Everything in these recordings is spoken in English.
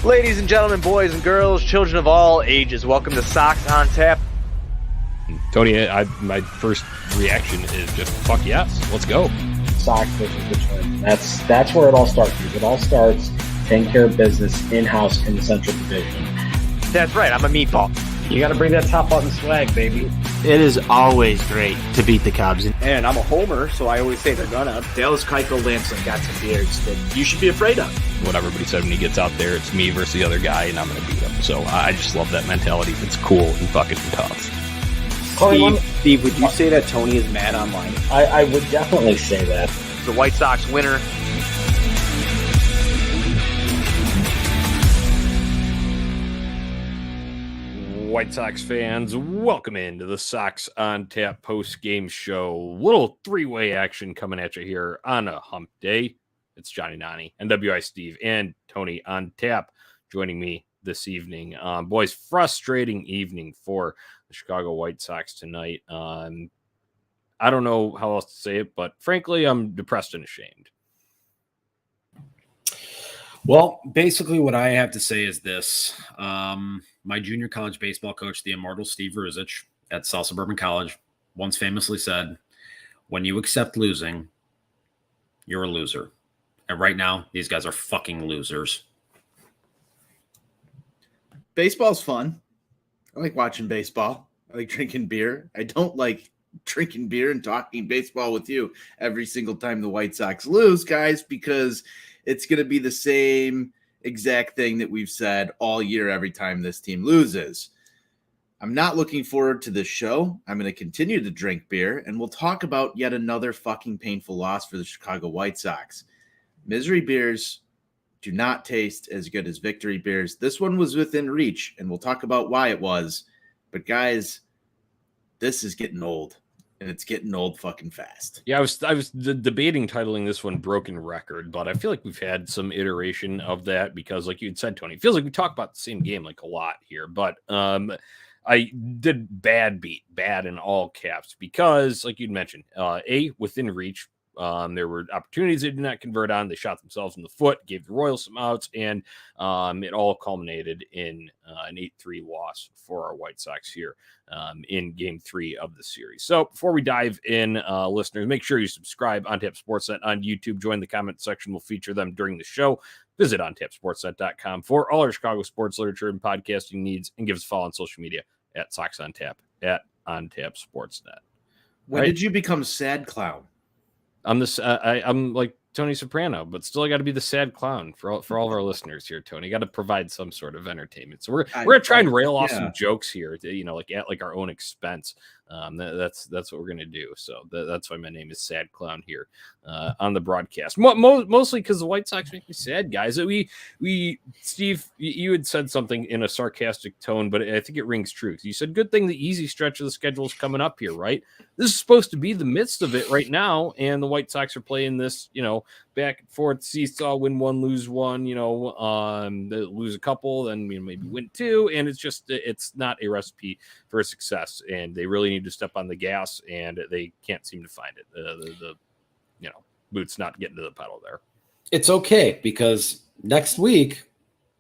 Ladies and gentlemen, boys and girls, children of all ages, welcome to Sox On Tap. Tony, my first reaction is just, fuck yes, let's go. Sox versus Detroit. That's where it all starts. It all starts taking care of business in-house in the Central Division. That's right, I'm a meatball. You got to bring that top button swag, baby. It is always great to beat the Cubs. And I'm a homer, so I always say they're gonna. Dallas Keuchel Lansing got some beards that you should be afraid of. What everybody said when he gets out there, it's me versus the other guy, and I'm going to beat him. So I just love that mentality. It's cool and fucking tough. Steve, would you say that Tony is mad online? I would definitely say that. The White Sox winner. White Sox fans, welcome into the Sox on Tap post-game show. Little three-way action coming at you here on a hump day. It's Jonnie, NWI Steve, and Tony on tap joining me this evening. Boys, frustrating evening for the Chicago White Sox tonight. I don't know how else to say it, but frankly, I'm depressed and ashamed. Well, basically what I have to say is this. My junior college baseball coach, the immortal Steve Ruzich at South Suburban College, once famously said, when you accept losing, you're a loser. And right now, these guys are fucking losers. Baseball's fun. I like watching baseball. I like drinking beer. I don't like drinking beer and talking baseball with you every single time the White Sox lose, guys, because it's going to be the same exact thing that we've said all year every time this team loses. I'm not looking forward to this show. I'm going to continue to drink beer, and we'll talk about yet another fucking painful loss for the Chicago White Sox. Misery beers do not taste as good as victory beers. This one was within reach, and we'll talk about why it was. But guys, this is getting old, and it's getting old fucking fast. Yeah, I was debating titling this one Broken Record, but I feel like we've had some iteration of that because, like you had said, Tony, it feels like we talk about the same game like a lot here. But I did bad in all caps because, like you'd mentioned, within reach. There were opportunities they did not convert on. They shot themselves in the foot, gave the Royals some outs, and it all culminated in an 8-3 loss for our White Sox here in Game 3 of the series. So before we dive in, listeners, make sure you subscribe on Tap Sportsnet on YouTube. Join the comment section. We'll feature them during the show. Visit ontapsportsnet.com for all our Chicago sports literature and podcasting needs, and give us a follow on social media at Sox on Tap, at On Tap Sportsnet. When did you become sad clown? I'm like Tony Soprano, but still I got to be the sad clown for all of our listeners here, Tony. Got to provide some sort of entertainment. So we're going to try and rail off some jokes here, at our own expense. That's what we're going to do. So that's why my name is Sad Clown here on the broadcast. Mostly because the White Sox make me sad, guys. We Steve, you had said something in a sarcastic tone, but I think it rings true. You said, good thing the easy stretch of the schedule is coming up here, right? This is supposed to be the midst of it right now, and the White Sox are playing this, back and forth seesaw, win one, lose one, lose a couple, then maybe win two, and it's not a recipe for success, and they really need to step on the gas, and they can't seem to find it. The boot's not getting to the pedal there. It's okay, because next week,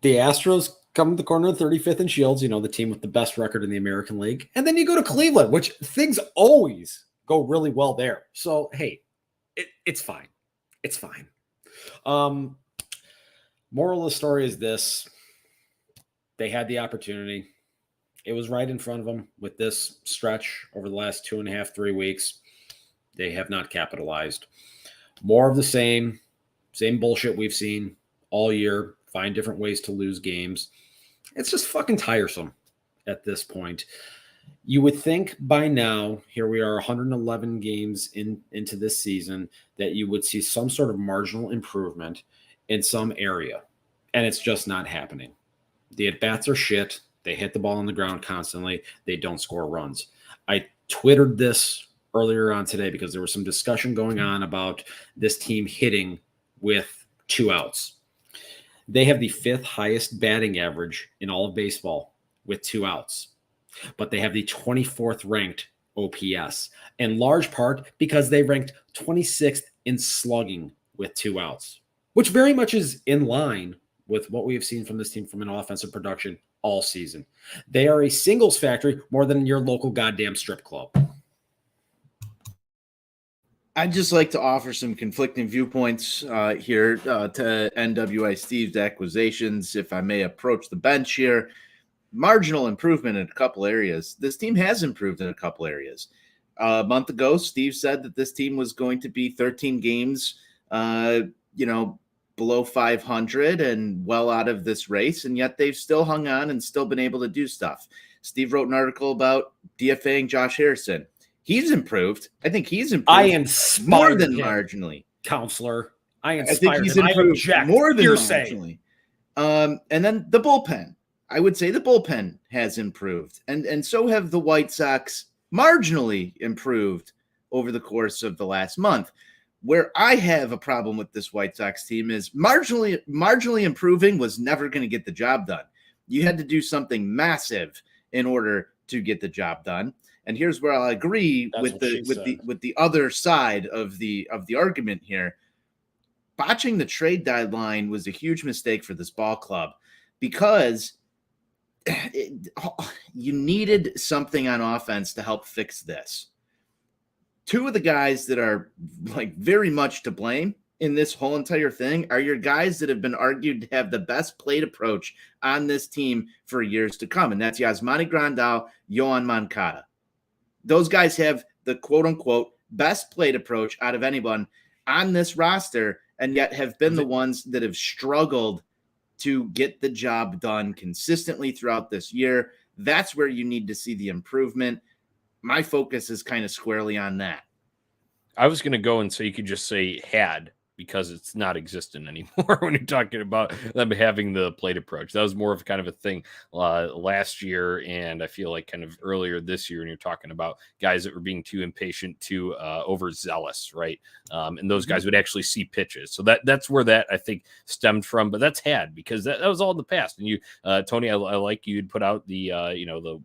the Astros come to the corner of 35th and Shields, the team with the best record in the American League, and then you go to Cleveland, which things always go really well there. So, hey, it's fine. It's fine. Moral of the story is this. They had the opportunity. It was right in front of them with this stretch over the last 2.5, 3 weeks. They have not capitalized. More of the same bullshit we've seen all year. Find different ways to lose games. It's just fucking tiresome at this point. You would think by now, here we are 111 games into this season, that you would see some sort of marginal improvement in some area. And it's just not happening. The at-bats are shit. They hit the ball on the ground constantly. They don't score runs. I Twittered this earlier on today because there was some discussion going on about this team hitting with 2 outs. They have the 5th highest batting average in all of baseball with 2 outs. But they have the 24th ranked OPS, in large part because they ranked 26th in slugging with 2 outs, which very much is in line with what we have seen from this team from an offensive production all season. They are a singles factory more than your local goddamn strip club. I'd just like to offer some conflicting viewpoints here to NWI Steve's accusations, if I may approach the bench here. Marginal improvement in a couple areas. This team has improved in a couple areas. A month ago, Steve said that this team was going to be 13 games, below 500 and well out of this race, and yet they've still hung on and still been able to do stuff. Steve wrote an article about DFAing Josh Harrison. He's improved. I think he's improved. I inspired more than him, marginally. Counselor. I think inspired he's him. improved more than Hearsay. marginally. And then the bullpen. I would say the bullpen has improved. And so have the White Sox marginally improved over the course of the last month. Where I have a problem with this White Sox team is marginally improving was never going to get the job done. You had to do something massive in order to get the job done. And here's where I'll agree with the other side of the argument here. Botching the trade deadline was a huge mistake for this ball club because you needed something on offense to help fix this. Two of the guys that are like very much to blame in this whole entire thing are your guys that have been argued to have the best plate approach on this team for years to come. And that's Yasmani Grandal, Yohan Moncada. Those guys have the quote-unquote best plate approach out of anyone on this roster, and yet have been the ones that have struggled to get the job done consistently throughout this year. That's where you need to see the improvement. My focus is kind of squarely on that. I was going to go and say you could just say had, because it's not existent anymore when you're talking about them having the plate approach. That was more of kind of a thing last year, and I feel like kind of earlier this year when you're talking about guys that were being too impatient, too overzealous, right? And those guys would actually see pitches. So that's where that, I think, stemmed from. But that's had, because that was all in the past. And you, Tony, I like you'd put out the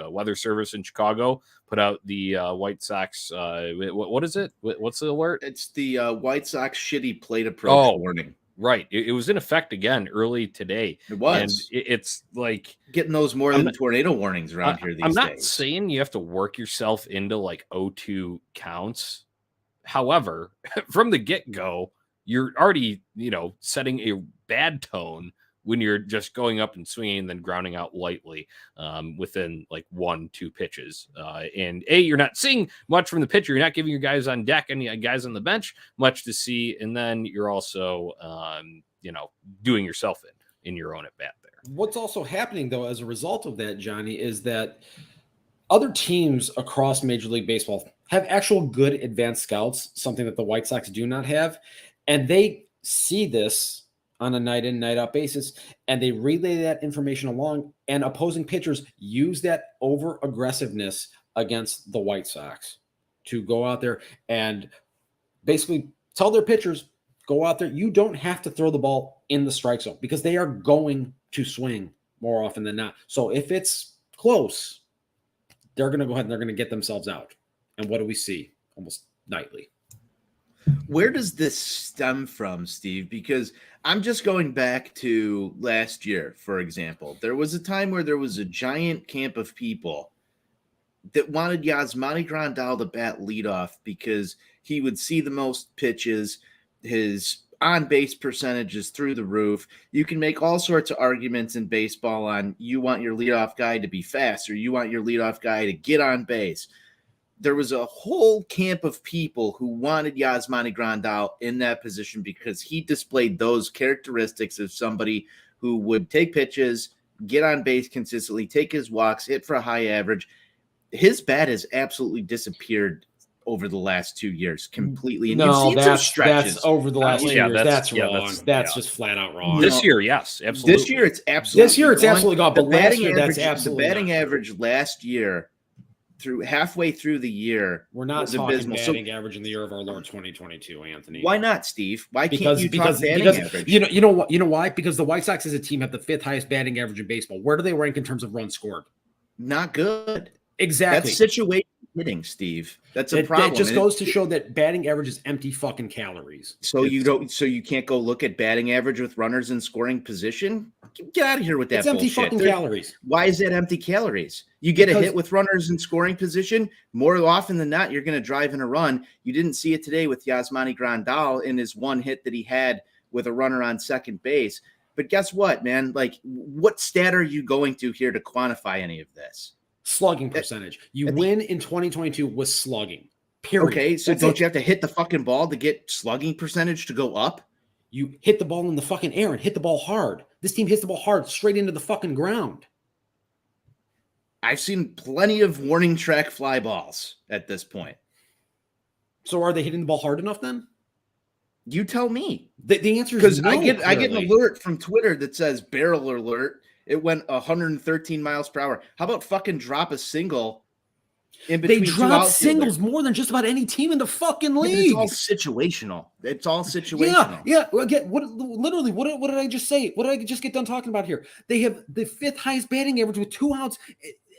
Weather Service in Chicago put out the White Sox. What is it? What's the alert? It's the White Sox shitty plate approach warning. Right. It was in effect again early today. It was. And it's like getting those more than tornado warnings around here these days. I'm not saying you have to work yourself into like 0-2 counts. However, from the get-go, you're already, setting a bad tone when you're just going up and swinging and then grounding out lightly within like 1-2 pitches. And you're not seeing much from the pitcher. You're not giving your guys on deck and guys on the bench much to see. And then you're also, doing yourself in your own at bat there. What's also happening, though, as a result of that, Johnny, is that other teams across Major League Baseball have actual good advanced scouts, something that the White Sox do not have. And they see this on a night in, night out basis, and they relay that information along, and opposing pitchers use that over aggressiveness against the White Sox to go out there and basically tell their pitchers, go out there. You don't have to throw the ball in the strike zone because they are going to swing more often than not. So if it's close, they're going to go ahead and they're going to get themselves out. And what do we see almost nightly? Where does this stem from, Steve? Because I'm just going back to last year, for example. There was a time where there was a giant camp of people that wanted Yasmani Grandal to bat leadoff because he would see the most pitches, his on-base percentage is through the roof. You can make all sorts of arguments in baseball on you want your leadoff guy to be fast or you want your leadoff guy to get on base. There was a whole camp of people who wanted Yasmani Grandal in that position because he displayed those characteristics of somebody who would take pitches, get on base consistently, take his walks, hit for a high average. His bat has absolutely disappeared over the last 2 years completely. And no, that's over the last 2 years. That's wrong. That's just flat out wrong. This year, yes, absolutely. This year, it's absolutely gone. But last year, that's absolutely the batting not. average last year. Through halfway through the year, we're not talking abysmal. batting average in the year of our Lord 2022, Anthony. Why not, Steve? Why because, can't you because, talk batting because average? You know why? Because the White Sox as a team have the 5th highest batting average in baseball. Where do they rank in terms of runs scored? Not good. Exactly. That's situational hitting, Steve. That's a problem. It just goes to show that batting average is empty fucking calories. So you can't go look at batting average with runners in scoring position? Get out of here with that It's empty bullshit. fucking calories. Why is that empty calories? You get Because a hit with runners in scoring position, more often than not, you're going to drive in a run. You didn't see it today with Yasmani Grandal in his one hit that he had with a runner on second base. But guess what, man? Like, what stat are you going to here to quantify any of this? Slugging percentage. You win in 2022 with slugging. Period. Okay, so don't you have to hit the fucking ball to get slugging percentage to go up? You hit the ball in the fucking air and hit the ball hard. This team hits the ball hard straight into the fucking ground. I've seen plenty of warning track fly balls at this point. So are they hitting the ball hard enough then? You tell me. The answer is because no. I get an alert from Twitter that says barrel alert. It went 113 miles per hour. How about fucking drop a single in between? They drop singles more than just about any team in the fucking league. It's all situational. It's all situational. Yeah. Well, again, what did I just say? What did I just get done talking about here? They have the fifth highest batting average with 2 outs.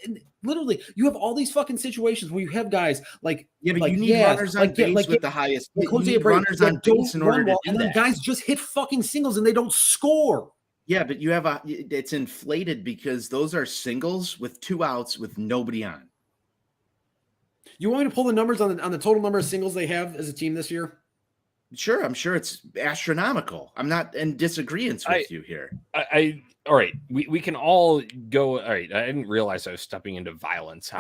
And literally, you have all these fucking situations where you have guys like but like, you need runners on base with the highest. Like you need runners on base in order to do and that. then guys just hit fucking singles and they don't score. Yeah, but you have it's inflated because those are singles with 2 outs with nobody on. You want me to pull the numbers on the total number of singles they have as a team this year? Sure, I'm sure it's astronomical. I'm not in disagreement with you here. All right, we can all go. All right, I didn't realize I was stepping into violence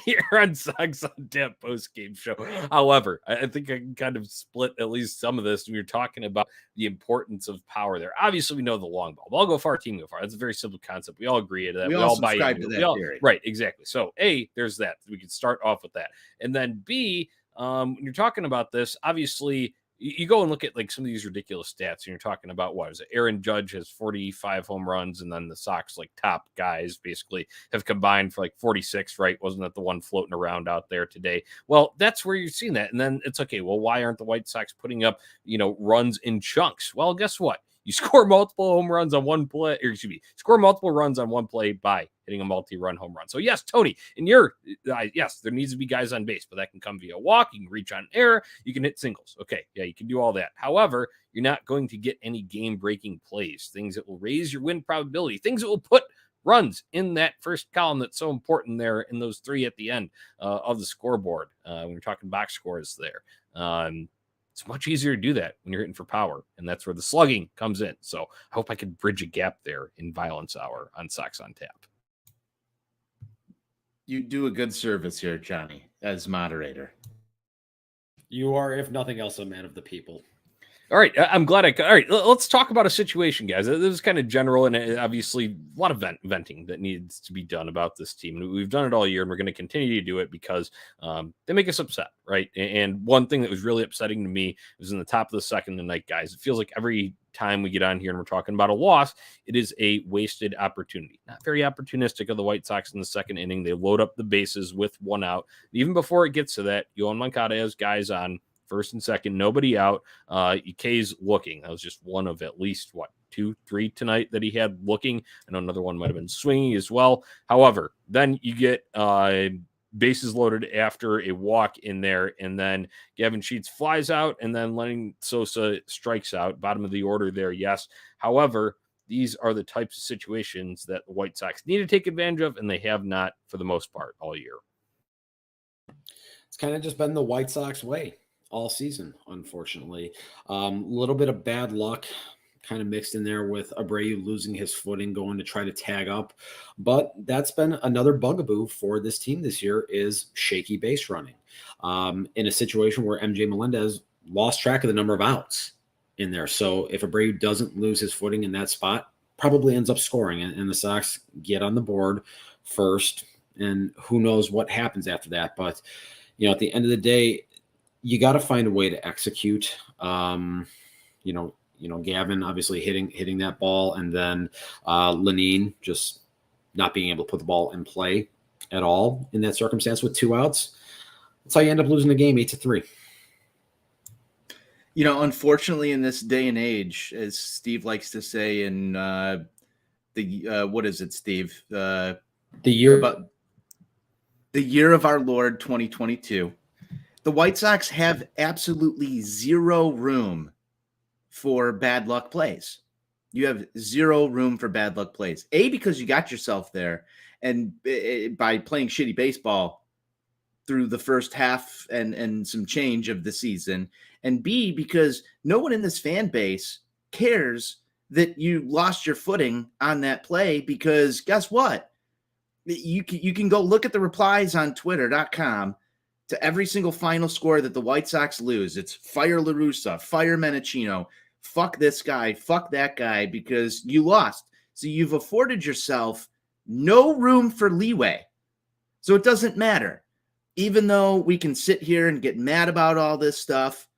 here on Sox On Tap post-game show. However, I think I can kind of split at least some of this. We were talking about the importance of power there. Obviously, we know the long ball. Ball go far, team go far. That's a very simple concept. We all agree to that. We all buy into that theory. Right, exactly. So, A, there's that. We can start off with that. And then B, when you're talking about this, obviously, you go and look at like some of these ridiculous stats, and you're talking about what is it? Aaron Judge has 45 home runs, and then the Sox like top guys basically have combined for like 46, right? Wasn't that the one floating around out there today? Well, that's where you're seeing that. And then it's okay. Well, why aren't the White Sox putting up, runs in chunks? Well, guess what? You score multiple home runs on one play, score multiple runs on one play by hitting a multi-run home run. So yes, Tony, yes, there needs to be guys on base, but that can come via walk. You can reach on air. You can hit singles. Okay, yeah, you can do all that. However, you're not going to get any game-breaking plays, things that will raise your win probability, things that will put runs in that first column that's so important there in those 3 at the end of the scoreboard when you're talking box scores there. It's much easier to do that when you're hitting for power, and that's where the slugging comes in. So I hope I could bridge a gap there in Violence Hour on Sox On Tap. You do a good service here, Jonnie, as moderator. You are, if nothing else, a man of the people. All right, I'm glad all right, let's talk about a situation, guys. This is kind of general, and obviously a lot of venting that needs to be done about this team. We've done it all year, and we're going to continue to do it because they make us upset, right? And one thing that was really upsetting to me was in the top of the second tonight, guys. It feels like every time we get on here and we're talking about a loss, it is a wasted opportunity. Not very opportunistic of the White Sox in the second inning. They load up the bases with 1 out. Even before it gets to that, Yohan Moncada has guys on first and second, nobody out. Ikei's looking. That was just one of at least, 2, 3 tonight that he had looking. I know another one might have been swinging as well. However, then you get bases loaded after a walk in there, and then Gavin Sheets flies out, and then Lenny Sosa strikes out. Bottom of the order there, yes. However, these are the types of situations that the White Sox need to take advantage of, and they have not for the most part all year. It's kind of just been the White Sox way all season, unfortunately. A little bit of bad luck kind of mixed in there with Abreu losing his footing, going to try to tag up. But that's been another bugaboo for this team this year is shaky base running. In a situation where MJ Melendez lost track of the number of outs in there. So if Abreu doesn't lose his footing in that spot, probably ends up scoring, and the Sox get on the board first, and who knows what happens after that. But, at the end of the day, you got to find a way to execute. Gavin obviously hitting that ball, and then Lenine just not being able to put the ball in play at all in that circumstance with 2 outs. That's how you end up losing the game 8-3. Unfortunately, in this day and age, as Steve likes to say, in what is it, Steve? The year about the year of our Lord 2022, the White Sox have absolutely zero room for bad luck plays. You have zero room for bad luck plays. A, because you got yourself there, and by playing shitty baseball through the first half and some change of the season, and B, because no one in this fan base cares that you lost your footing on that play, because guess what? You can go look at the replies on twitter.com to every single final score that the White Sox lose. It's fire La Russa, fire Menachino, fuck this guy, fuck that guy, because you lost. So you've afforded yourself no room for leeway. So it doesn't matter. Even though we can sit here and get mad about all this stuff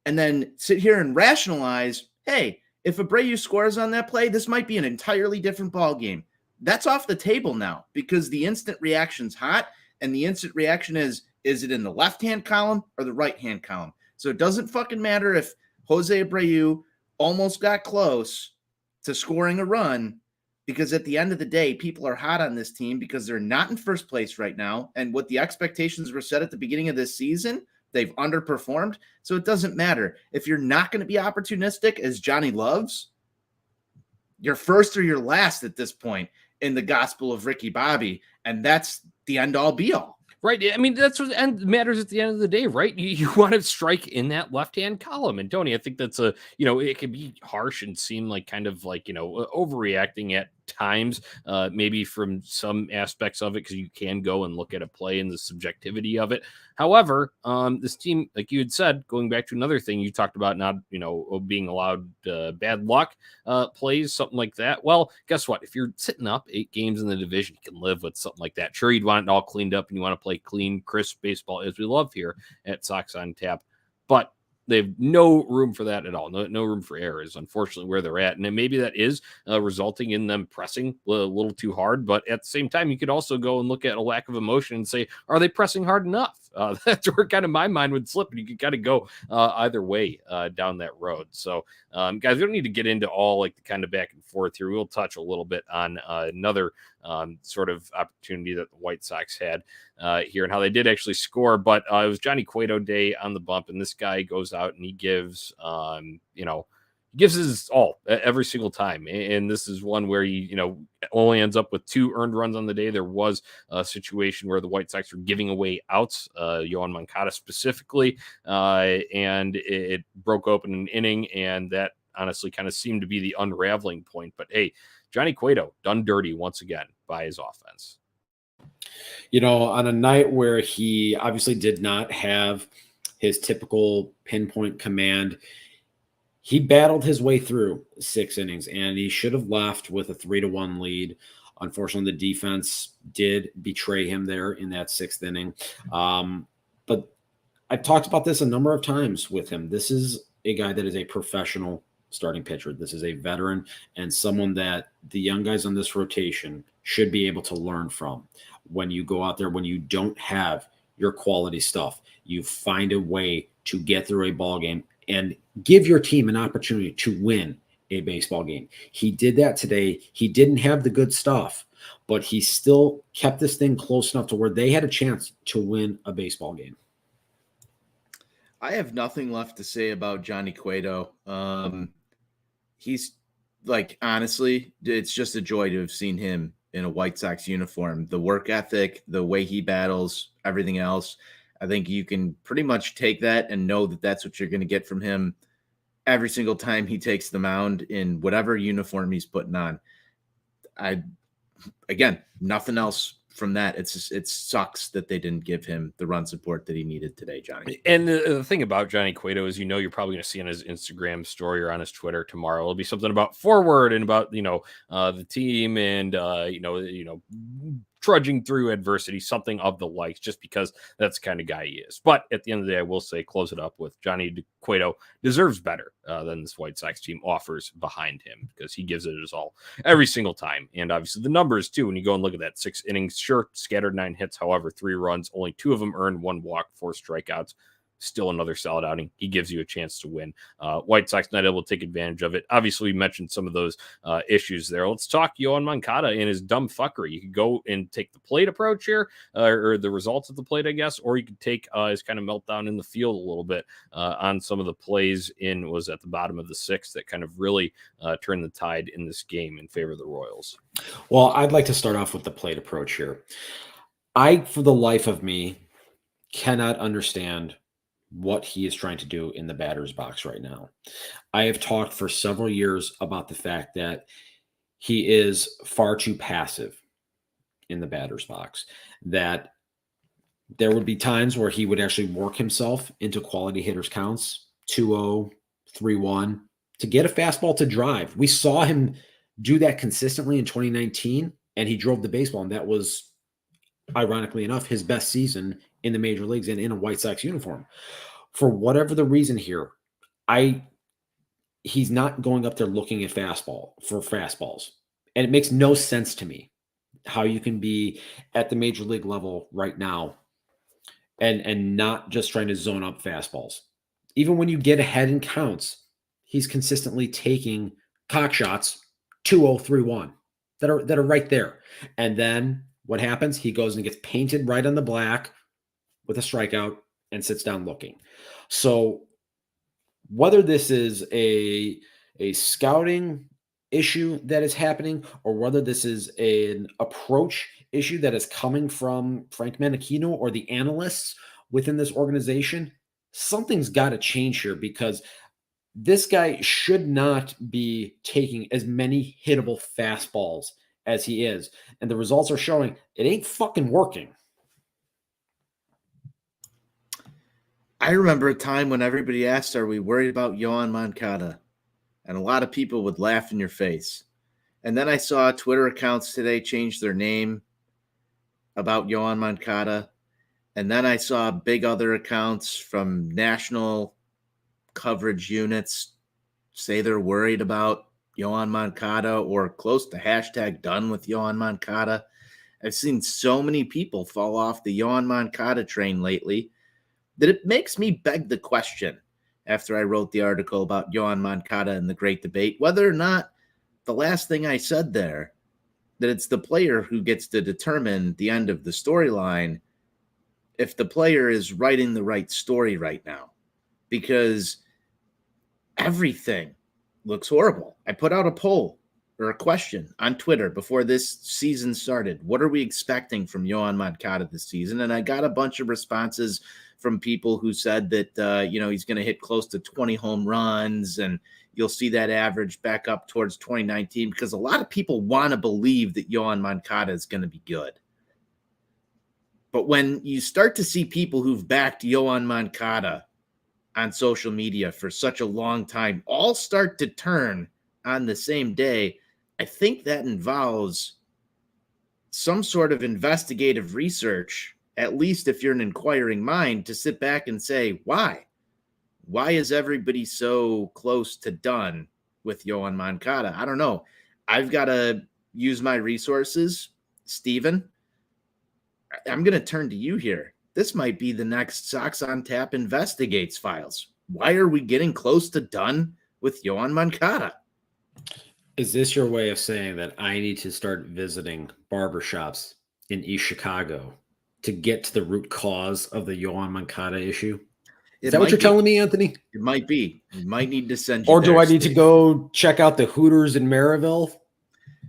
and then sit here and rationalize, hey, if Abreu scores on that play, this might be an entirely different ball game. That's off the table now, because the instant reaction's hot, and the instant reaction is it in the left-hand column or the right-hand column? So it doesn't fucking matter if Jose Abreu almost got close to scoring a run, because at the end of the day, people are hot on this team because they're not in first place right now. And what the expectations were set at the beginning of this season, they've underperformed. So it doesn't matter. If you're not going to be opportunistic, as Jonnie loves, you're first or you're last at this point in the gospel of Ricky Bobby. And that's the end all be all. Right. I mean, that's what matters at the end of the day, right? You want to strike in that left-hand column. And Tony, I think that's it can be harsh and seem like kind of like, overreacting at times, maybe from some aspects of it, because you can go and look at a play and the subjectivity of it. However, this team, like you had said, going back to another thing you talked about, not, being allowed bad luck plays, something like that. Well, guess what? If you're sitting up 8 games in the division, you can live with something like that. Sure, you'd want it all cleaned up and you want to play clean, crisp baseball, as we love here at Sox on Tap. But they have no room for that at all. No room for errors, unfortunately, where they're at. And then maybe that is resulting in them pressing a little too hard. But at the same time, you could also go and look at a lack of emotion and say, are they pressing hard enough? That's where kind of my mind would slip. And you could kind of go either way down that road. So, guys, we don't need to get into all like the kind of back and forth here. We'll touch a little bit on another sort of opportunity that the White Sox had here and how they did actually score. But it was Jonnie Cueto day on the bump, and this guy goes out and he gives, gives his all every single time. And this is one where he, only ends up with 2 earned runs on the day. There was a situation where the White Sox were giving away outs, Yoan Moncada specifically, and it broke open an inning, and that honestly kind of seemed to be the unraveling point. But hey, Jonnie Cueto done dirty once again by his offense. On a night where he obviously did not have his typical pinpoint command, he battled his way through 6 innings, and he should have left with a 3-1 lead. Unfortunately, the defense did betray him there in that 6th inning. But I've talked about this a number of times with him. This is a guy that is a professional starting pitcher. This is a veteran and someone that the young guys on this rotation should be able to learn from. When you go out there, when you don't have your quality stuff, you find a way to get through a ball game and give your team an opportunity to win a baseball game. He did that today. He didn't have the good stuff, but he still kept this thing close enough to where they had a chance to win a baseball game. I have nothing left to say about Jonnie Cueto. He's like, honestly, it's just a joy to have seen him in a White Sox uniform. The work ethic, the way he battles, everything else. I think you can pretty much take that and know that that's what you're going to get from him every single time he takes the mound in whatever uniform he's putting on. Again, nothing else from that. It sucks that they didn't give him the run support that he needed today, Jonnie. And the thing about Jonnie Cueto is, you're probably going to see on his Instagram story or on his Twitter tomorrow, it'll be something about forward and about, the team and, trudging through adversity, something of the likes, just because that's the kind of guy he is. But at the end of the day, I will say, close it up with Jonnie Cueto deserves better than this White Sox team offers behind him, because he gives it his all every single time. And obviously the numbers too, when you go and look at that 6 innings, sure, scattered 9 hits, however, 3 runs, only 2 of them earned, 1 walk, 4 strikeouts. still another solid outing. He gives you a chance to win. White Sox not able to take advantage of it. Obviously, we mentioned some of those issues there. Let's talk Yoan Moncada and his dumb fuckery. You could go and take the plate approach here, or the results of the plate, I guess, or you could take his kind of meltdown in the field a little bit on some of the plays was at the bottom of the sixth that kind of really turned the tide in this game in favor of the Royals. Well, I'd like to start off with the plate approach here. I, for the life of me, cannot understand what he is trying to do in the batter's box right now. I have talked for several years about the fact that he is far too passive in the batter's box, that there would be times where he would actually work himself into quality hitters counts, 2-0, 3-1, to get a fastball to drive. We saw him do that consistently in 2019, and he drove the baseball, and that was, ironically enough, his best season in the major leagues and in a White Sox uniform. For whatever the reason here, he's not going up there looking at fastballs. And it makes no sense to me how you can be at the major league level right now and not just trying to zone up fastballs. Even when you get ahead in counts, he's consistently taking cock shots, 2-0, 3-1, that are right there. And then what happens? He goes and gets painted right on the black with a strikeout and sits down looking. So whether this is a scouting issue that is happening or whether this is an approach issue that is coming from Frank Menachino or the analysts within this organization, something's got to change here, because this guy should not be taking as many hittable fastballs as he is. And the results are showing it ain't fucking working. I remember a time when everybody asked, are we worried about Yoan Moncada? And a lot of people would laugh in your face. And then I saw Twitter accounts today change their name about Yoan Moncada. And then I saw big other accounts from national coverage units say they're worried about Yoan Moncada or close to hashtag done with Yoan Moncada. I've seen so many people fall off the Yoan Moncada train lately that it makes me beg the question, after I wrote the article about Yoan Moncada and the great debate, whether or not the last thing I said there, that it's the player who gets to determine the end of the storyline, if the player is writing the right story right now. Because everything looks horrible. I put out a poll or a question on Twitter before this season started. What are we expecting from Yoan Moncada this season? And I got a bunch of responses from people who said that, he's going to hit close to 20 home runs and you'll see that average back up towards 2019, because a lot of people want to believe that Yoan Moncada is going to be good. But when you start to see people who've backed Yoan Moncada on social media for such a long time all start to turn on the same day, I think that involves some sort of investigative research, at least if you're an inquiring mind, to sit back and say, why? Why is everybody so close to done with Yoan Moncada? I don't know. I've got to use my resources. Steven, I'm going to turn to you here. This might be the next Sox on Tap Investigates files. Why are we getting close to done with Yoan Moncada? Is this your way of saying that I need to start visiting barbershops in East Chicago to get to the root cause of the Yoan Moncada issue? Is that what you're telling me, Anthony? It might be. You might need to send you. Or do I need to go check out the Hooters in Maryville?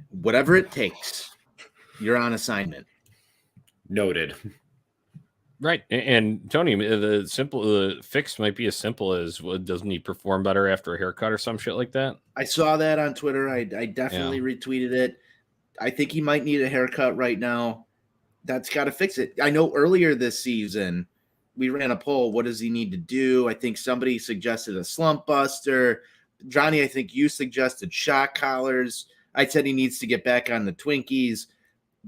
Whatever it takes. You're on assignment. Noted. Right. And Tony, the fix might be as simple as, doesn't he perform better after a haircut or some shit like that? I saw that on Twitter. I definitely retweeted it. I think he might need a haircut right now. That's got to fix it. I know earlier this season, we ran a poll. What does he need to do? I think somebody suggested a slump buster. Jonnie, I think you suggested shock collars. I said he needs to get back on the Twinkies.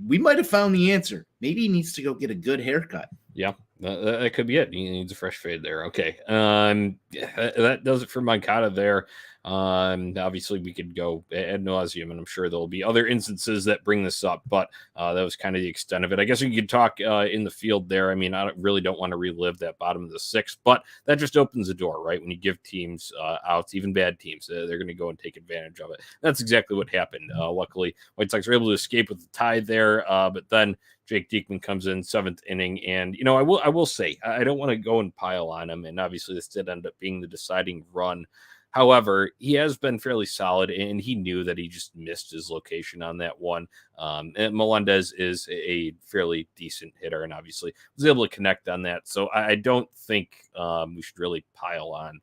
We might have found the answer. Maybe he needs to go get a good haircut. Yeah, that could be it. He needs a fresh fade there. Okay. That does it for Moncada there. Obviously, we could go ad nauseum, and I'm sure there'll be other instances that bring this up, but that was kind of the extent of it. I guess we could talk in the field there. I mean, I really don't want to relive that bottom of the sixth, but that just opens the door, right? When you give teams outs, even bad teams, they're going to go and take advantage of it. That's exactly what happened. Luckily, White Sox were able to escape with the tie there, but then Jake Diekman comes in 7th inning, and I will say I don't want to go and pile on him, and obviously this did end up being the deciding run. However, he has been fairly solid, and he knew that he just missed his location on that one. And Melendez is a fairly decent hitter, and obviously was able to connect on that. So I don't think we should really pile on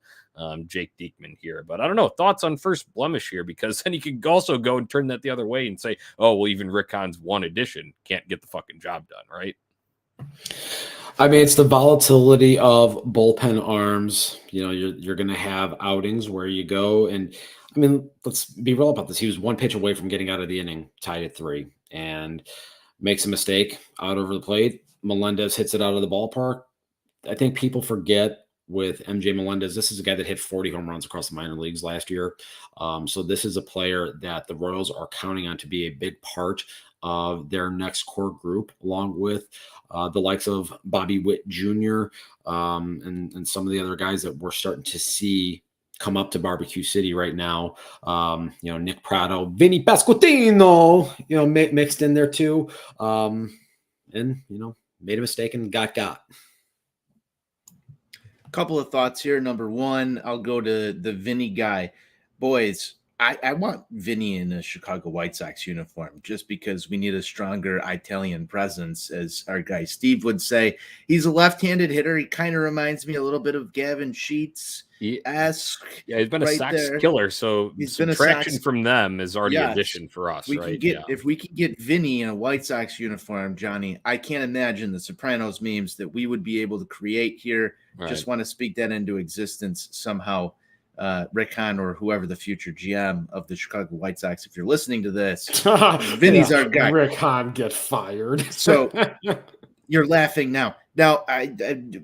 Jake Diekman here. But I don't know, thoughts on first blemish here, because then you could also go and turn that the other way and say, oh, well, even Rick Hahn's one addition can't get the fucking job done, right? I mean, it's the volatility of bullpen arms. You're going to have outings where you go, and I mean, let's be real about this. He was one pitch away from getting out of the inning, tied at 3, and makes a mistake out over the plate. Melendez hits it out of the ballpark. I think people forget with MJ Melendez, this is a guy that hit 40 home runs across the minor leagues last year. So this is a player that the Royals are counting on to be a big part of their next core group, along with the likes of Bobby Witt Jr. And some of the other guys that we're starting to see come up to Barbecue City right now. Nick Prado, Vinny Pasquantino, mixed in there too. And made a mistake and got. Couple of thoughts here. Number one, I'll go to the Vinny guy. Boys, I want Vinny in a Chicago White Sox uniform just because we need a stronger Italian presence, as our guy Steve would say. He's a left-handed hitter. He kind of reminds me a little bit of Gavin Sheets-esque. Yeah, he's been a Sox killer, so subtraction from them is already addition for us, right? If we could get Vinny in a White Sox uniform, Johnny, I can't imagine the Sopranos memes that we would be able to create here. Right. Just want to speak that into existence somehow. Rick Hahn or whoever the future GM of the Chicago White Sox, if you're listening to this, Vinny's our guy. Rick Hahn get fired. So you're laughing now. Now I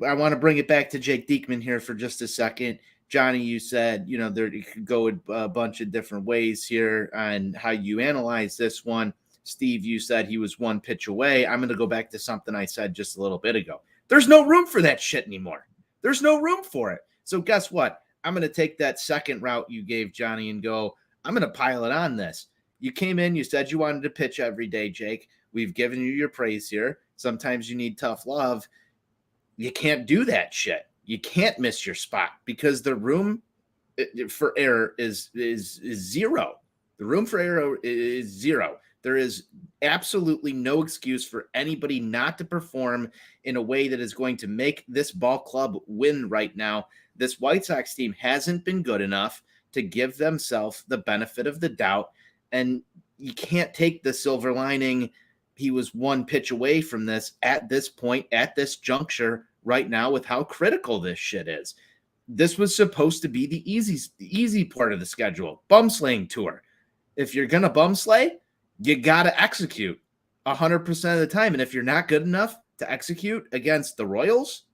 want to bring it back to Jake Diekman here for just a second. Johnny, you said there you could go a bunch of different ways here on how you analyze this one. Steve, you said he was one pitch away. I'm going to go back to something I said just a little bit ago. There's no room for that shit anymore. There's no room for it. So guess what? I'm going to take that second route you gave, Johnny, and go, I'm going to pile it on this. You came in, you said you wanted to pitch every day, Jake. We've given you your praise here. Sometimes you need tough love. You can't do that shit. You can't miss your spot because the room for error is zero. The room for error is zero. There is absolutely no excuse for anybody not to perform in a way that is going to make this ball club win right now. This White Sox team hasn't been good enough to give themselves the benefit of the doubt, and you can't take the silver lining. He was one pitch away from this at this point, at this juncture right now with how critical this shit is. This was supposed to be the easy part of the schedule, bumslaying tour. If you're going to bumslay, you got to execute 100% of the time. And if you're not good enough to execute against the Royals,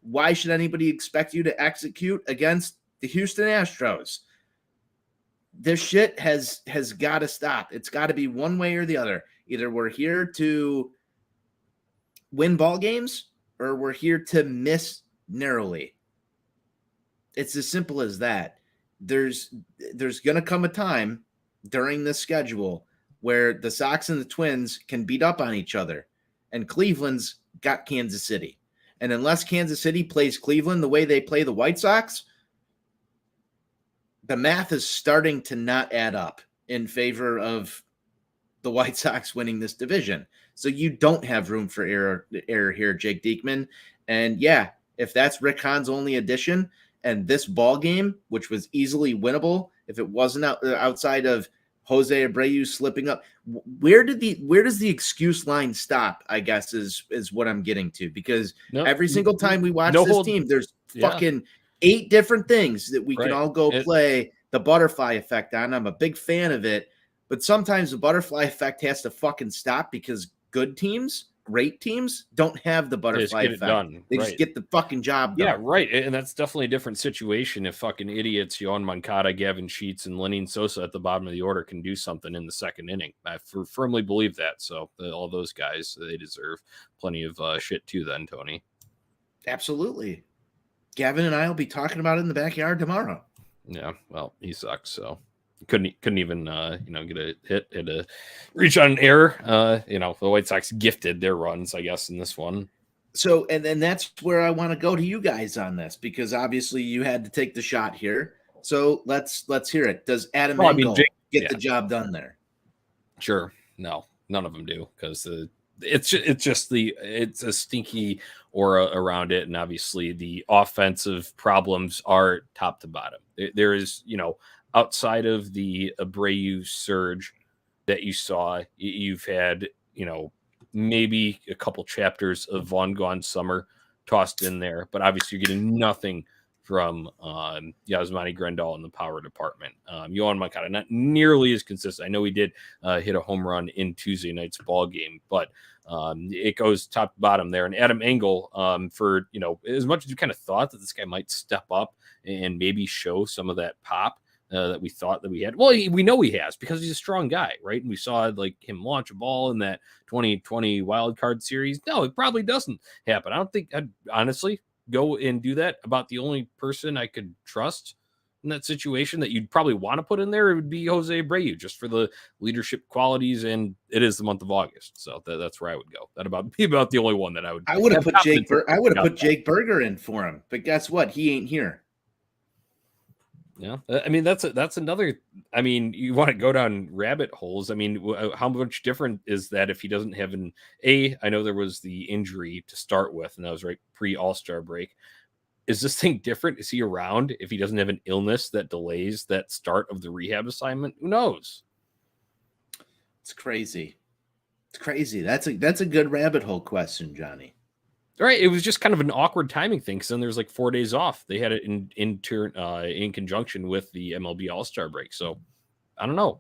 why should anybody expect you to execute against the Houston Astros? This shit has got to stop. It's got to be one way or the other. Either we're here to win ball games or we're here to miss narrowly. It's as simple as that. There's going to come a time during this schedule where the Sox and the Twins can beat up on each other, and Cleveland's got Kansas City. And unless Kansas City plays Cleveland the way they play the White Sox, the math is starting to not add up in favor of the White Sox winning this division. So you don't have room for error here, Jake Diekman. And yeah, if that's Rick Hahn's only addition, and this ball game, which was easily winnable, if it wasn't outside of Jose Abreu slipping up, where does the excuse line stop? I guess is what I'm getting to, because every single time we watch this team, there's fucking 8 different things that we can all go play the butterfly effect on. I'm a big fan of it, but sometimes the butterfly effect has to fucking stop because good teams great teams don't have the They butterfly just get it effect. done. They Right. just get the fucking job done. Yeah, right. And that's definitely a different situation if fucking idiots, Yohan Moncada, Gavin Sheets, and Lenyn Sosa at the bottom of the order can do something in the second inning. I firmly believe that. So all those guys, they deserve plenty of shit too then, Tony. Absolutely. Gavin and I will be talking about it in the backyard tomorrow. Yeah, well, he sucks. So couldn't even get a hit, hit a reach on an error. The White Sox gifted their runs, I guess, in this one. So, and then that's where I want to go to you guys on this, because obviously you had to take the shot here. So let's hear it. Does Adam Engel get the job done there? Sure. No, none of them do, because it's a stinky aura around it, and obviously the offensive problems are top to bottom. There is, outside of the Abreu surge that you saw, you've had, maybe a couple chapters of Vaughn Gone Summer tossed in there, but obviously you're getting nothing from Yasmani Grandal in the power department. Yohan Moncada, not nearly as consistent. I know he did hit a home run in Tuesday night's ball game, but it goes top to bottom there. And Adam Engel, for, as much as you kind of thought that this guy might step up and maybe show some of that pop that we thought that we had. Well, we know he has, because he's a strong guy, right? And we saw like him launch a ball in that 2020 wild card series. No, it probably doesn't happen. I don't think I'd honestly go and do that about the only person I could trust in that situation that you'd probably want to put in there. It would be Jose Abreu, just for the leadership qualities, and it is the month of August, so that's where I would go. That'd be about the only one that I would. I would have put Jake Berger in for him, but guess what? He ain't here. Yeah, I mean that's another. I mean, you want to go down rabbit holes. I mean, how much different is that if he doesn't have an A? I know there was the injury to start with, and that was right pre All-Star break. Is this thing different? Is he around if he doesn't have an illness that delays that start of the rehab assignment? Who knows? It's crazy. It's crazy. That's a good rabbit hole question, Johnny. Right, it was just kind of an awkward timing thing, because then there's like 4 days off. They had it in conjunction with the MLB All-Star break. So I don't know.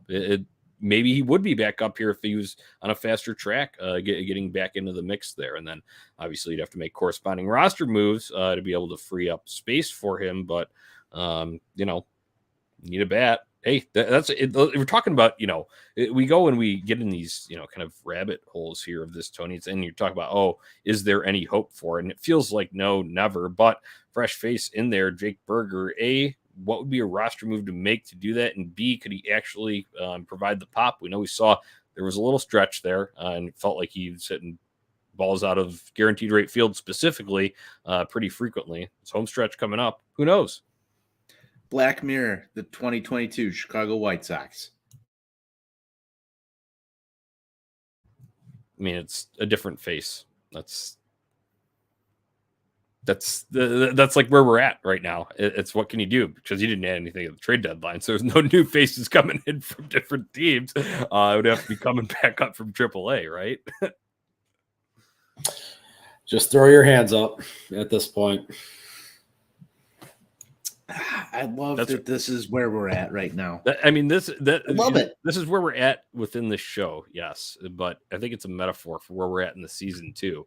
Maybe he would be back up here if he was on a faster track, getting back into the mix there. And then obviously you'd have to make corresponding roster moves to be able to free up space for him. But need a bat. Hey, that's it. We're talking about, we go and we get in these, kind of rabbit holes here of this, Tony. And you're talking about, oh, is there any hope for it? And it feels like no, never. But fresh face in there, Jake Berger. A, what would be a roster move to make to do that? And B, could he actually provide the pop? We know we saw there was a little stretch there, and it felt like he was hitting balls out of guaranteed rate field specifically pretty frequently. It's home stretch coming up. Who knows? Black Mirror, the 2022 Chicago White Sox. I mean, it's a different face. That's like where we're at right now. It's what can you do, because you didn't add anything at the trade deadline, so there's no new faces coming in from different teams. It would have to be coming back up from AAA, right? Just throw your hands up at this point. I love that this is where we're at right now. I mean, I love it. This is where we're at within the show, yes, but I think it's a metaphor for where we're at in the season too,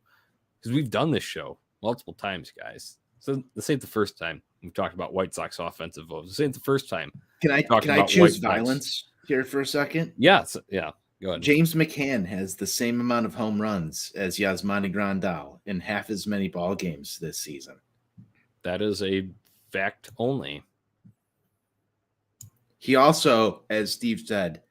because we've done this show multiple times, guys. So this ain't the first time we've talked about White Sox offensive votes. This ain't the first time. Can I choose violence here for a second? Yeah, go ahead. James McCann has the same amount of home runs as Yasmani Grandal in half as many ball games this season. That is a fact only. He also, as Steve said,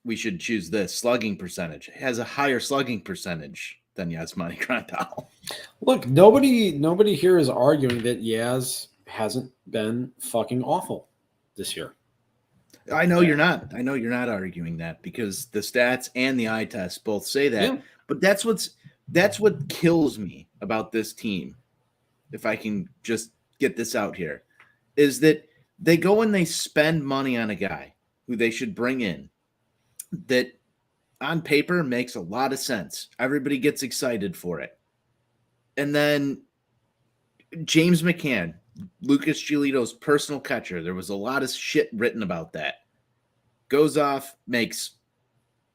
we should choose this slugging percentage. Has a higher slugging percentage than Yasmani Grandal. Look, nobody here is arguing that Yaz hasn't been fucking awful this year. I know you're not. I know you're not arguing that, because the stats and the eye test both say that. Yeah. But that's what kills me about this team. If I can just get this out here, is that they go and they spend money on a guy who they should bring in that on paper makes a lot of sense. Everybody gets excited for it. And then James McCann, Lucas Giolito's personal catcher, there was a lot of shit written about that. Goes off, makes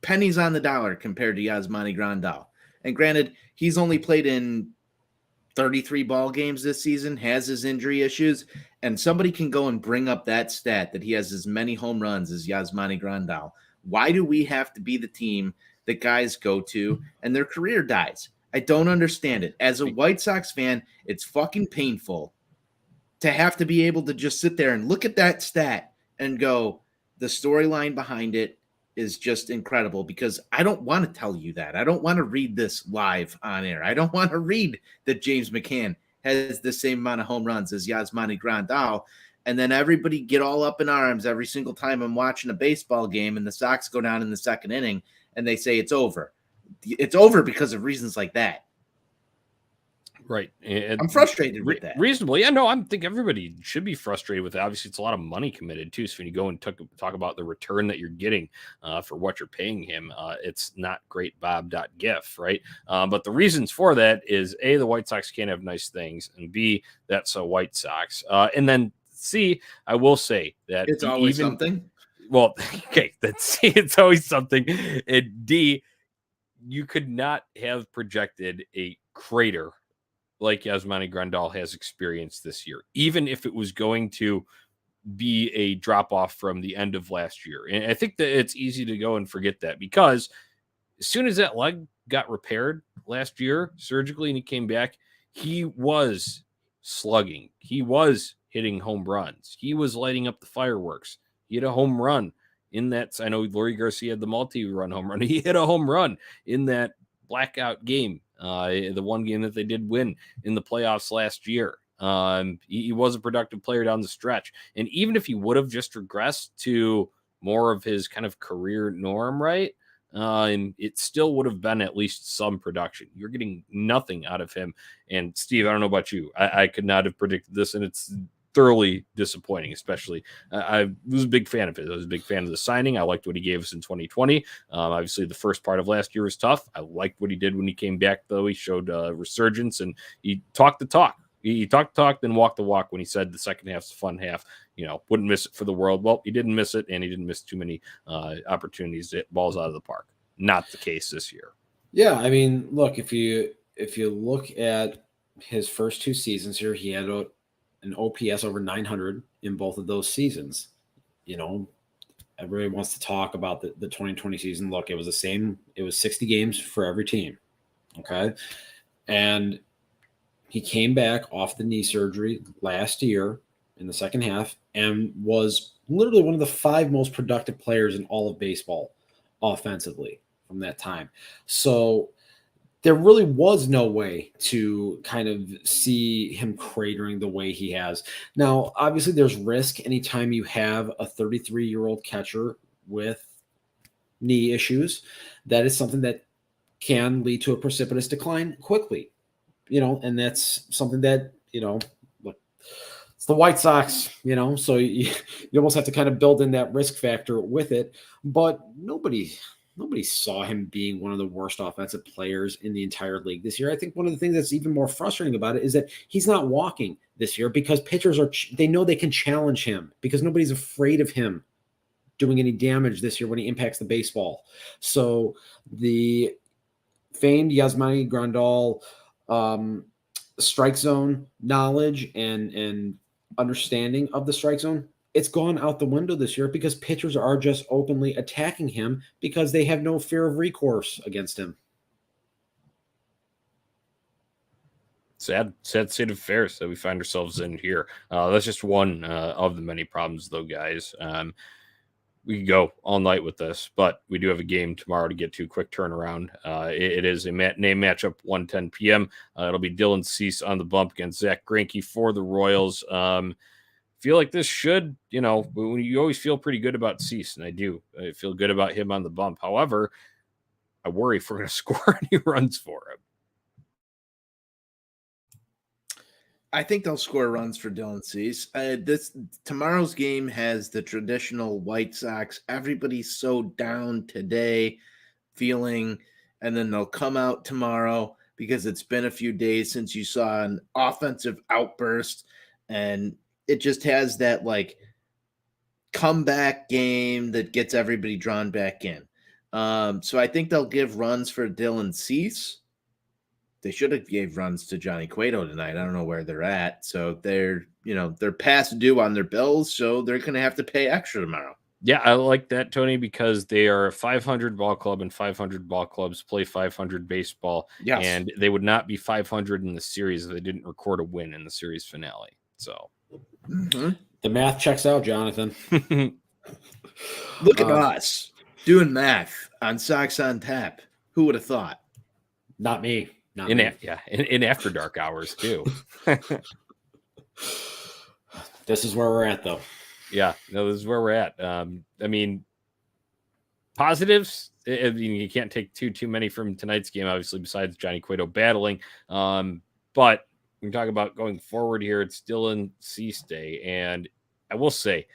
pennies on the dollar compared to Yasmani Grandal. And granted, he's only played in 33 ball games this season, has his injury issues, and somebody can go and bring up that stat that he has as many home runs as Yasmani Grandal. Why do we have to be the team that guys go to and their career dies? I don't understand it. As a White Sox fan, it's fucking painful to have to be able to just sit there and look at that stat and go, the storyline behind it is just incredible, because I don't want to tell you that. I don't want to read this live on air. I don't want to read that James McCann has the same amount of home runs as Yasmani Grandal, and then everybody get all up in arms every single time I'm watching a baseball game and the Sox go down in the second inning and they say it's over. It's over because of reasons like that. Right. I'm frustrated with that. Reasonable. Yeah, no, I think everybody should be frustrated with it. Obviously, it's a lot of money committed too. So when you go and talk about the return that you're getting for what you're paying him, it's not great Bob.gif, right? But the reasons for that is A, the White Sox can't have nice things, and B, that's a White Sox. And then C, I will say that it's always something. Well, okay, that's C, it's always something. And D, you could not have projected a crater like Yasmani Grandal has experienced this year, even if it was going to be a drop-off from the end of last year. And I think that it's easy to go and forget that, because as soon as that leg got repaired last year surgically and he came back, he was slugging. He was hitting home runs. He was lighting up the fireworks. He had a home run in that. I know Lori Garcia had the multi-run home run. He hit a home run in that blackout game. The one game that they did win in the playoffs last year. He was a productive player down the stretch. And even if he would have just regressed to more of his kind of career norm, right? It still would have been at least some production. You're getting nothing out of him. And Steve, I don't know about you. I could not have predicted this, and it's thoroughly disappointing, especially. I was a big fan of it. I was a big fan of the signing. I liked what he gave us in 2020. Obviously, the first part of last year was tough. I liked what he did when he came back, though. He showed resurgence, and he talked the talk. He talked the talk, then walked the walk when he said the second half's the fun half. Wouldn't miss it for the world. Well, he didn't miss it, and he didn't miss too many opportunities to hit balls out of the park. Not the case this year. Yeah, I mean, look, if you look at his first two seasons here, he had an OPS over 900 in both of those seasons. Everybody wants to talk about the 2020 season. Look, it was the same. It was 60 games for every team. Okay. And he came back off the knee surgery last year in the second half and was literally one of the 5 most productive players in all of baseball offensively from that time. So there really was no way to kind of see him cratering the way he has. Now, obviously, there's risk anytime you have a 33-year-old catcher with knee issues. That is something that can lead to a precipitous decline quickly. And that's something that, look, it's the White Sox, so you almost have to kind of build in that risk factor with it. But nobody saw him being one of the worst offensive players in the entire league this year. I think one of the things that's even more frustrating about it is that he's not walking this year because pitchers they know they can challenge him, because nobody's afraid of him doing any damage this year when he impacts the baseball. So the famed Yasmani Grandal strike zone knowledge and understanding of the strike zone, it's gone out the window this year because pitchers are just openly attacking him because they have no fear of recourse against him. Sad state of affairs that we find ourselves in here. That's just one of the many problems, though, guys. We could go all night with this, but we do have a game tomorrow to get to. Quick turnaround. It is a name matchup, 1:10 p.m. It'll be Dylan Cease on the bump against Zach Greinke for the Royals. Feel like this should, when you always feel pretty good about Cease, and I do. I feel good about him on the bump. However, I worry if we're going to score any runs for him. I think they'll score runs for Dylan Cease. Tomorrow's game has the traditional White Sox. Everybody's so down today, feeling, and then they'll come out tomorrow because it's been a few days since you saw an offensive outburst, and it just has that comeback game that gets everybody drawn back in. So I think they'll give runs for Dylan Cease. They should have gave runs to Johnny Cueto tonight. I don't know where they're at. So they're past due on their bills, so they're going to have to pay extra tomorrow. Yeah, I like that, Tony, because they are a 500 ball club, and 500 ball clubs play 500 baseball. Yes. And they would not be 500 in the series if they didn't record a win in the series finale. So The math checks out, Jonathan. Look at us doing math on Sox on Tap. Who would have thought? Not me. In after dark hours too. This is where we're at, though. Yeah, no, this is where we're at. I mean, positives. You can't take too many from tonight's game, obviously, besides Johnny Cueto battling. But we talk about going forward here. It's still in C-Stay, and I will say,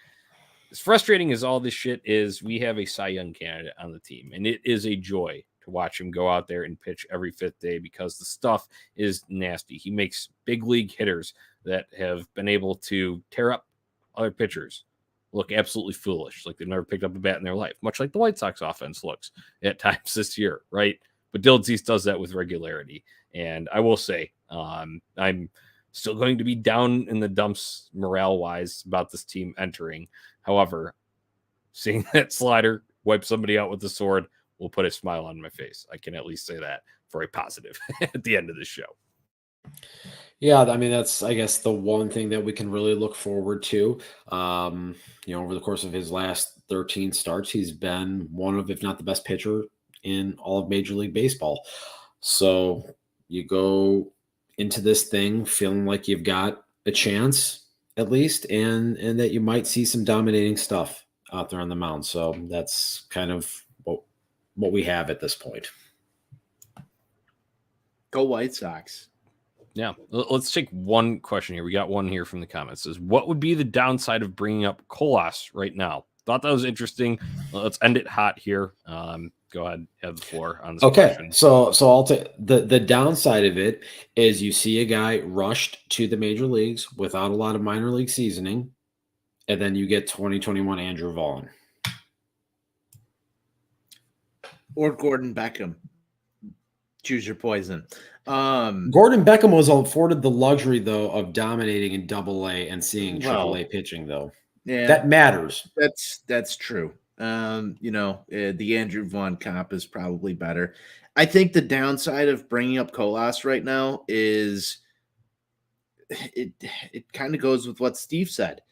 as frustrating as all this shit is, we have a Cy Young candidate on the team, and it is a joy to watch him go out there and pitch every fifth day because the stuff is nasty. He makes big league hitters that have been able to tear up other pitchers look absolutely foolish, like they've never picked up a bat in their life, much like the White Sox offense looks at times this year, right? But Dylan Cease does that with regularity. And I will say, I'm still going to be down in the dumps morale-wise about this team entering. However, seeing that slider wipe somebody out with the sword will put a smile on my face. I can at least say that for a positive at the end of the show. Yeah, I mean, that's, I guess, the one thing that we can really look forward to. Over the course of his last 13 starts, he's been one of, if not the best pitcher in all of Major League Baseball. So you go into this thing feeling like you've got a chance, at least, and that you might see some dominating stuff out there on the mound. So that's kind of what we have at this point. Go White Sox. Yeah, let's take one question here. We got one here from the comments. It says, what would be the downside of bringing up Colas right now? Thought that was interesting. Let's end it hot here. Go ahead, have the floor on this question. So I'll take the downside of it is you see a guy rushed to the major leagues without a lot of minor league seasoning, and then you get 2021 Andrew Vaughn. Or Gordon Beckham. Choose your poison. Gordon Beckham was afforded the luxury, though, of dominating in Double-A and seeing Triple-A pitching, though. Yeah, that matters. That's true. The Andrew Vaughn comp is probably better. I think the downside of bringing up Colas right now is it kind of goes with what Steve said.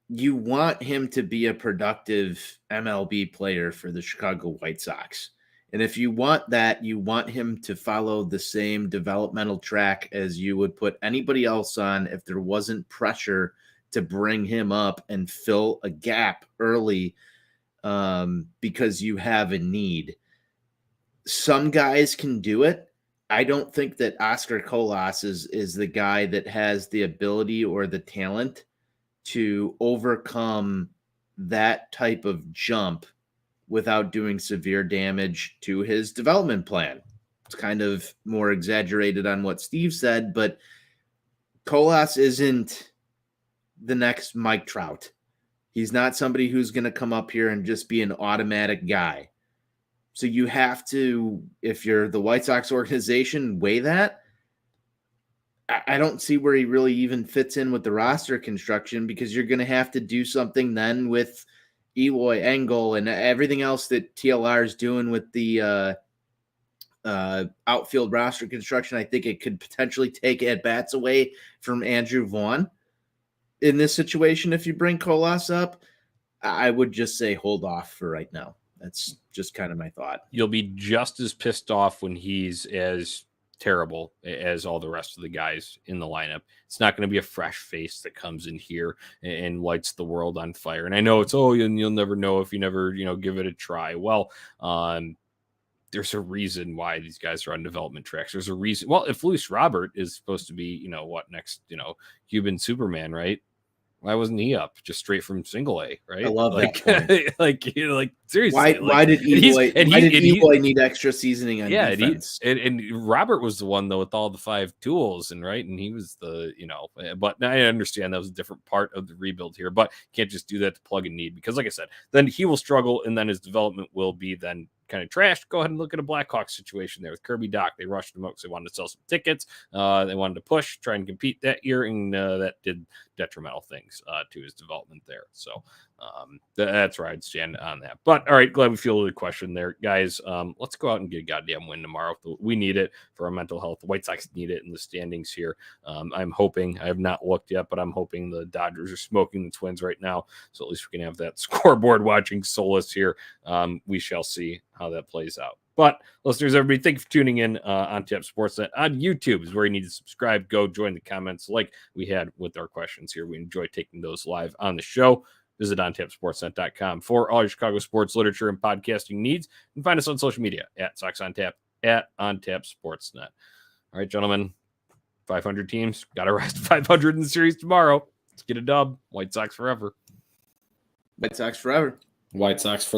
You want him to be a productive MLB player for the Chicago White Sox. And if you want that, you want him to follow the same developmental track as you would put anybody else on if there wasn't pressure to bring him up and fill a gap early because you have a need. Some guys can do it. I don't think that Oscar Colas is the guy that has the ability or the talent to overcome that type of jump without doing severe damage to his development plan. It's kind of more exaggerated on what Steve said, but Colas isn't the next Mike Trout. He's not somebody who's going to come up here and just be an automatic guy. So you have to, if you're the White Sox organization, weigh that. I don't see where he really even fits in with the roster construction because you're going to have to do something then with Eloy, Engel, and everything else that TLR is doing with the outfield roster construction. I think it could potentially take at-bats away from Andrew Vaughn. In this situation, if you bring Colas up, I would just say hold off for right now. That's just kind of my thought. You'll be just as pissed off when he's as terrible as all the rest of the guys in the lineup. It's not going to be a fresh face that comes in here and lights the world on fire. And I know it's, you'll never know if you never, give it a try. Well, there's a reason why these guys are on development tracks. There's a reason. Well, if Luis Robert is supposed to be, next, Cuban Superman, right? Why wasn't he up just straight from single A, right? I love that point. like Seriously. Why did Eloy need extra seasoning on defense? And Robert was the one though with all the 5 tools and he was the but I understand that was a different part of the rebuild here, but can't just do that to plug and need because like I said, then he will struggle and then his development will be then kind of trashed. Go ahead and look at a Blackhawks situation there with Kirby Dach. They rushed him out because they wanted to sell some tickets. They wanted to push, try and compete that year, and that did detrimental things to his development there. So that's where I'd stand on that. But all right, glad we fielded the question there, guys. Let's go out and get a goddamn win tomorrow. We need it for our mental health. The White Sox need it in the standings here. I'm hoping, I have not looked yet, but I'm hoping the Dodgers are smoking the Twins right now. So at least we can have that scoreboard watching solace here. We shall see how that plays out. But listeners, everybody, thank you for tuning in on Tap Sportsnet on YouTube is where you need to subscribe. Go join the comments like we had with our questions here. We enjoy taking those live on the show. Visit ontapsportsnet.com for all your Chicago sports literature and podcasting needs. And find us on social media at Sox On Tap, at On Tap Sportsnet. All right, gentlemen, 500 teams. Got to rise to 500 in the series tomorrow. Let's get a dub. White Sox forever. White Sox forever. White Sox for